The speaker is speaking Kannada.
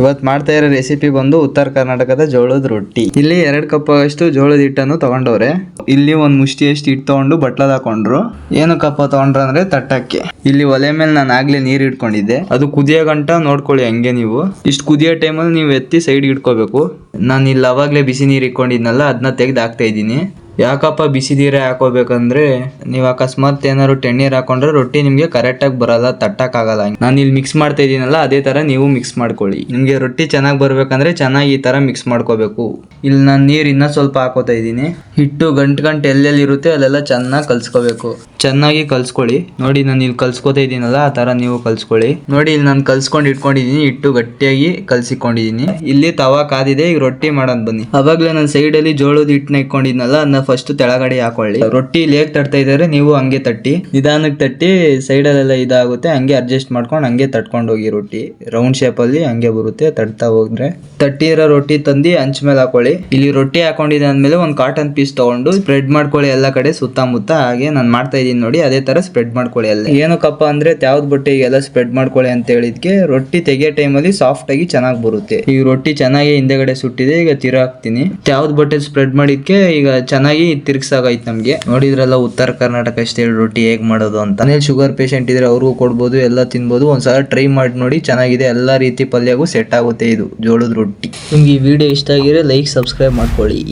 ಇವತ್ತು ಮಾಡ್ತಾ ಇರೋ ರೆಸಿಪಿ ಬಂದು ಉತ್ತರ ಕರ್ನಾಟಕದ ಜೋಳದ ರೊಟ್ಟಿ. ಇಲ್ಲಿ 2 ಕಪ್ ಅಷ್ಟು ಜೋಳದ ಹಿಟ್ಟನ್ನು ತಗೊಂಡವ್ರೆ. ಇಲ್ಲಿ ಒಂದು ಮುಷ್ಟಿಯಷ್ಟು ಹಿಟ್ಟು ತಗೊಂಡು ಬಟ್ಲದ ಹಾಕೊಂಡ್ರು. ಏನು ಕಪ್ಪ ತಗೊಂಡ್ರು ಅಂದ್ರೆ ತಟ್ಟಕ್ಕೆ. ಇಲ್ಲಿ ಒಲೆ ಮೇಲೆ ನಾನು ಆಗ್ಲೇ ನೀರು ಇಟ್ಕೊಂಡಿದ್ದೆ, ಅದು ಕುದಿಯೋ ಗಂಟ ನೋಡ್ಕೊಳ್ಳಿ. ಹಂಗೆ ನೀವು ಇಷ್ಟು ಕುದಿಯೋ ಟೈಮಲ್ಲಿ ನೀವು ಎತ್ತಿ ಸೈಡ್ ಇಟ್ಕೋಬೇಕು. ನಾನು ಇಲ್ಲಿ ಅವಾಗಲೇ ಬಿಸಿ ನೀರು ಇಟ್ಕೊಂಡಿದ್ನಲ್ಲ, ಅದನ್ನ ತೆಗೆದು ಹಾಕ್ತಾ ಇದ್ದೀನಿ. ಯಾಕಪ್ಪ ಬಿಸಿ ನೀರೇ ಹಾಕೋಬೇಕಂದ್ರೆ, ನೀವು ಅಕಸ್ಮಾತ್ ಏನಾದ್ರು ತಣ್ಣೀರು ಹಾಕೊಂಡ್ರೆ ರೊಟ್ಟಿ ನಿಮಗೆ ಕರೆಕ್ಟಾಗಿ ಬರಲ್ಲ, ತಟ್ಟಕ್ಕಾಗಲ್ಲ. ನಾನು ಇಲ್ಲಿ ಮಿಕ್ಸ್ ಮಾಡ್ತಾ ಇದ್ದೀನಲ್ಲ, ಅದೇ ಥರ ನೀವು ಮಿಕ್ಸ್ ಮಾಡ್ಕೊಳ್ಳಿ. ನಿಮಗೆ ರೊಟ್ಟಿ ಚೆನ್ನಾಗಿ ಬರ್ಬೇಕಂದ್ರೆ ಚೆನ್ನಾಗಿ ಈ ಥರ ಮಿಕ್ಸ್ ಮಾಡ್ಕೋಬೇಕು. ಇಲ್ಲಿ ನಾನು ನೀರು ಇನ್ನೂ ಸ್ವಲ್ಪ ಹಾಕೋತಾ ಇದ್ದೀನಿ. ಹಿಟ್ಟು ಗಂಟು ಎಲ್ಲೆಲ್ಲಿ ಇರುತ್ತೆ ಅಲ್ಲೆಲ್ಲ ಚೆನ್ನಾಗಿ ಕಲ್ಸ್ಕೋಬೇಕು. ಚೆನ್ನಾಗಿ ಕಲ್ಸ್ಕೊಳ್ಳಿ. ನೋಡಿ ನಾನು ಇಲ್ಲಿ ಕಲ್ಸ್ಕೊತಾ ಇದ್ದೀನಲ್ಲ, ಆ ಥರ ನೀವು ಕಲ್ಸ್ಕೊಳ್ಳಿ. ನೋಡಿ ಇಲ್ಲಿ ನಾನು ಕಲ್ಸ್ಕೊಂಡು ಇಟ್ಕೊಂಡಿದ್ದೀನಿ, ಹಿಟ್ಟು ಗಟ್ಟಿಯಾಗಿ ಕಲ್ಸಿಕೊಂಡಿದ್ದೀನಿ. ಇಲ್ಲಿ ತವಾ ಕಾದಿದೆ, ಈಗ ರೊಟ್ಟಿ ಮಾಡೋದು ಬನ್ನಿ. ಅವಾಗಲೇ ನಾನು ಸೈಡಲ್ಲಿ ಜೋಳದ ಹಿಟ್ಟನ್ನ ಇಟ್ಕೊಂಡಿದ್ನಲ್ಲ, ಅದನ್ನ ಫಸ್ಟ್ ತೆಳಗಡೆ ಹಾಕೊಳ್ಳಿ. ರೊಟ್ಟಿ ಲೇಗ್ ತಟ್ತಾ ಇದ್ದಾರೆ, ನೀವು ಹಂಗೆ ತಟ್ಟಿ, ನಿಧಾನಕ್ಕೆ ತಟ್ಟಿ. ಸೈಡಲ್ಲೆಲ್ಲ ಇದಾಗುತ್ತೆ, ಹಂಗೆ ಅಡ್ಜಸ್ಟ್ ಮಾಡ್ಕೊಂಡು ಹಂಗೆ ತಟ್ಕೊಂಡು ಹೋಗಿ. ರೊಟ್ಟಿ ರೌಂಡ್ ಶೇಪಲ್ಲಿ ಹಂಗೆ ಬರುತ್ತೆ ತಟ್ತಾ ಹೋದ್ರೆ. ತಟ್ಟಿರೋ ರೊಟ್ಟಿ ತಂದು ಹಂಚ ಮೇಲೆ ಹಾಕೊಳ್ಳಿ. ಇಲ್ಲಿ ರೊಟ್ಟಿ ಹಾಕೊಂಡಿದ್ದೆ ಅಂದ್ಮೇಲೆ ಒಂದು ಕಾಟನ್ ಪೀಸ್ ತಗೊಂಡು ಸ್ಪ್ರೆಡ್ ಮಾಡ್ಕೊಳ್ಳಿ ಎಲ್ಲ ಕಡೆ ಸುತ್ತಮುತ್ತ. ಹಾಗೆ ನಾನು ಮಾಡ್ತಾ ಇದ್ದೀನಿ ನೋಡಿ, ಅದೇ ತರ ಸ್ಪ್ರೆಡ್ ಮಾಡ್ಕೊಳ್ಳಿ. ಎಲ್ಲ ಏನಕ್ಕಪ್ಪ ಅಂದ್ರೆ ಯಾವ್ದು ಬಟ್ಟೆಗೆಲ್ಲ ಸ್ಪ್ರೆಡ್ ಮಾಡ್ಕೊಳ್ಳಿ ಅಂತ ಹೇಳಿದ್ಕೆ, ರೊಟ್ಟಿ ತೆಗಿಯೋ ಟೈಮಲ್ಲಿ ಸಾಫ್ಟ್ ಆಗಿ ಚೆನ್ನಾಗಿ ಬರುತ್ತೆ. ಈಗ ರೊಟ್ಟಿ ಚೆನ್ನಾಗಿ ಹಿಂದೆಗಡೆ ಸುಟ್ಟಿದೆ, ಈಗ ತಿರುಗಾಕ್ತೀನಿ. ಯಾವ್ದು ಬಟ್ಟೆ ಸ್ಪ್ರೆಡ್ ಮಾಡಿದ್ಕೆ ಈಗ ಚೆನ್ನಾಗಿ ತಿರ್ಗ್ಸಾಗೈತೆ ನಮ್ಗೆ. ನೋಡಿದ್ರಲ್ಲ ಉತ್ತರ ಕರ್ನಾಟಕ ಸ್ಟೈಲ್ ರೊಟ್ಟಿ ಹೇಗ್ ಮಾಡೋದು ಅಂತ. ಮನೇಲಿ ಶುಗರ್ ಪೇಷಂಟ್ ಇದ್ರೆ ಅವ್ರಿಗೂ ಕೊಡ್ಬೋದು, ಎಲ್ಲ ತಿನ್ಬೋದು. ಒಂದ್ಸಲ ಟ್ರೈ ಮಾಡಿ ನೋಡಿ, ಚೆನ್ನಾಗಿದೆ. ಎಲ್ಲಾ ರೀತಿ ಪಲ್ಯಗೂ ಸೆಟ್ ಆಗುತ್ತೆ ಇದು ಜೋಳದ ರೊಟ್ಟಿ. ನಿಮ್ಗೆ ಈ ವಿಡಿಯೋ ಇಷ್ಟ ಆಗಿದ್ರೆ ಲೈಕ್, ಸಬ್ಸ್ಕ್ರೈಬ್ ಮಾಡ್ಕೊಳ್ಳಿ.